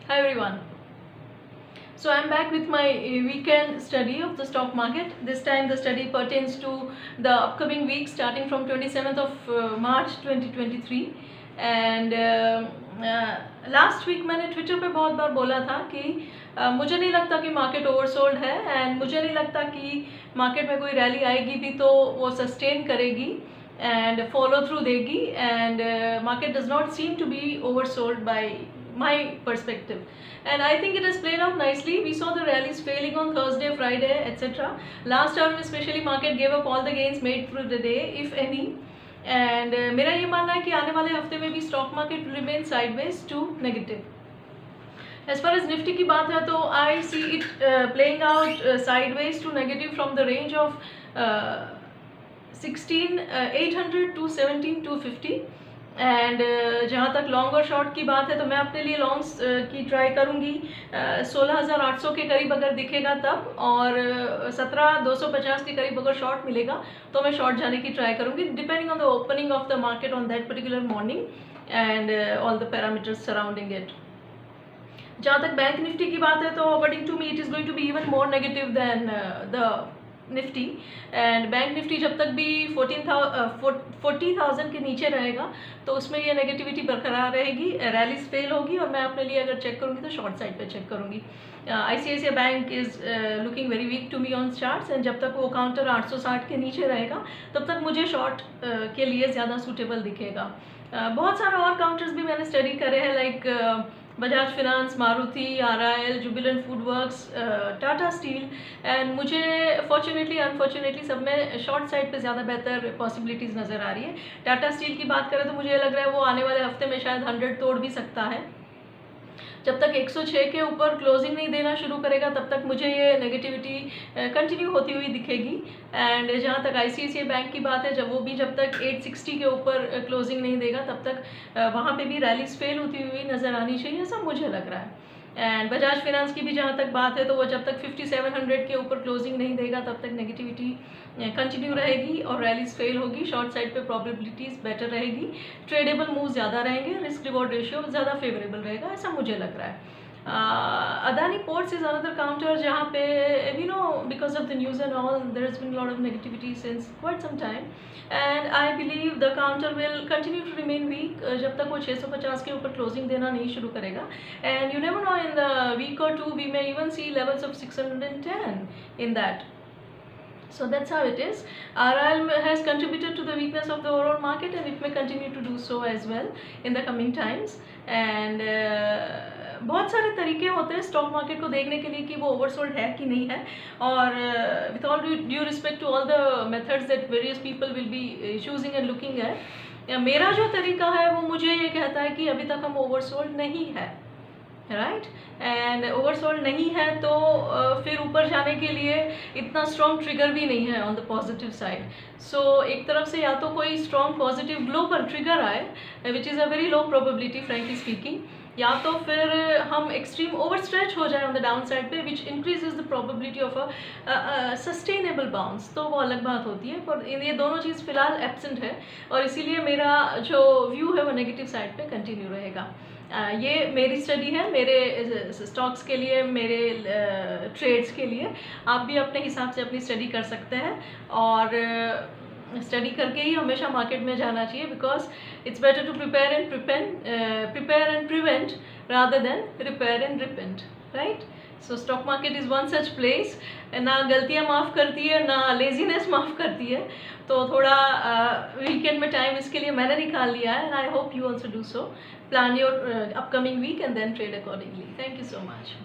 Hi everyone. So I'm back with my weekend study of the stock market. This time the study pertains to the upcoming week starting from 27th of March 2023 and last week मैंने Twitter पे बहुत बार बोला था कि मुझे नहीं लगता कि मार्केट ओवरसोल्ड है एंड मुझे नहीं लगता कि मार्केट में कोई रैली आएगी भी तो वो सस्टेन करेगी एंड फॉलो थ्रू देगी and market does not seem to be oversold by my perspective, and I think it has played out nicely. We saw the rallies failing on Thursday, Friday, etc. Last hour especially market gave up all the gains made through the day, if any. And मेरा ये मानना है कि आने वाले हफ्ते में भी stock market remain sideways to negative. As far as Nifty की बात है तो I see it playing out sideways to negative from the range of 16,800 to 17,250. And जहाँ तक लॉन्ग और शॉर्ट की बात है तो मैं अपने लिए लॉन्ग्स की ट्राई करूँगी 16,800 के करीब अगर दिखेगा तब, और 17,250 के करीब अगर शॉर्ट मिलेगा तो मैं शॉर्ट जाने की ट्राई करूँगी depending on the opening of the market on that particular morning and all the parameters surrounding it. जहाँ तक बैंक निफ्टी की बात है तो according to me it is going to be even more negative than the Nifty. And bank Nifty जब तक भी 40,000 के नीचे रहेगा तो उसमें ये नेगेटिविटी बरकरार रहेगी, रैलीज फेल होगी और मैं अपने लिए अगर चेक करूँगी तो शॉर्ट साइड पे चेक करूँगी. ICICI bank is looking very weak to me on charts and जब तक वो काउंटर 860 के नीचे रहेगा तब तक मुझे शॉर्ट के लिए ज़्यादा सूटेबल दिखेगा. बहुत सारे और काउंटर्स भी मैंने स्टडी करे हैं like Bajaj finance, Maruti, RIL, Jubilant food works, Tata steel, and मुझे फॉर्चुनेटली अनफॉर्चुनेटली सब में शॉर्ट साइड पे ज़्यादा बेहतर पॉसिबिलिटीज़ नज़र आ रही है. टाटा स्टील की बात करें तो मुझे लग रहा है वो आने वाले हफ्ते में शायद 100 तोड़ भी सकता है. जब तक 106 के ऊपर क्लोजिंग नहीं देना शुरू करेगा तब तक मुझे ये नेगेटिविटी कंटिन्यू होती हुई दिखेगी. एंड जहाँ तक ICICI बैंक की बात है जब तक 860 के ऊपर क्लोजिंग नहीं देगा तब तक वहाँ पे भी रैलीज फेल होती हुई नज़र आनी चाहिए, ऐसा मुझे लग रहा है. एंड बजाज फिनांस की भी जहाँ तक बात है तो वो जब तक 5700 के ऊपर क्लोजिंग नहीं देगा तब तक नेगेटिविटी कंटिन्यू रहेगी और रैलीज फेल होगी. शॉर्ट साइड पे प्रोबेबिलिटीज़ बेटर रहेगी, ट्रेडेबल मूव ज़्यादा रहेंगे, रिस्क रिवॉर्ड रेशियो ज़्यादा फेवरेबल रहेगा, ऐसा मुझे लग रहा है. Adani Ports is another counter जहाँ पे because of the news and all there has been a lot of negativity since quite some time, and I believe the counter will continue to remain weak जब तक वो 650 के ऊपर closing देना नहीं शुरू करेगा. And you never know, in the week or two we may even see levels of 610 in that. So that's how it is. RIL has contributed to the weakness of the overall market and it may continue to do so as well in the coming times. And बहुत सारे तरीके होते हैं stock market को देखने के लिए कि वो ओवरसोल्ड है कि नहीं है, और with all due respect to all the methods that various people will be choosing and looking at, मेरा जो तरीका है वो मुझे ये कहता है कि अभी तक हम ओवरसोल्ड नहीं है, राइट. एंड ओवरसोल्ड नहीं है तो फिर ऊपर जाने के लिए इतना स्ट्रॉन्ग ट्रिगर भी नहीं है ऑन द पॉजिटिव साइड. सो एक तरफ से या तो कोई स्ट्रॉन्ग पॉजिटिव ग्लोबल ट्रिगर आए which is a very low probability frankly speaking, या तो फिर हम एक्सट्रीम ओवर स्ट्रेच हो जाए ऑन द डाउन साइड पे विच increases the probability of a sustainable bounce, तो वो अलग बात होती है. पर ये दोनों चीज़ फिलहाल एब्सेंट है और इसीलिए मेरा जो व्यू है वो नेगेटिव साइड पे कंटिन्यू रहेगा. ये मेरी स्टडी है मेरे स्टॉक्स के लिए, मेरे ट्रेड्स के लिए. आप भी अपने हिसाब से अपनी स्टडी कर सकते हैं और स्टडी करके ही हमेशा मार्केट में जाना चाहिए, because it's better to prepare and prevent rather than repair and repent, right. So stock market is one such place, ना गलतियाँ माफ़ करती है ना लेजीनेस माफ़ करती है. तो थोड़ा वीकेंड में टाइम इसके लिए मैंने निकाल लिया है, and I hope you also do so. Plan your upcoming week and then trade accordingly. Thank you so much.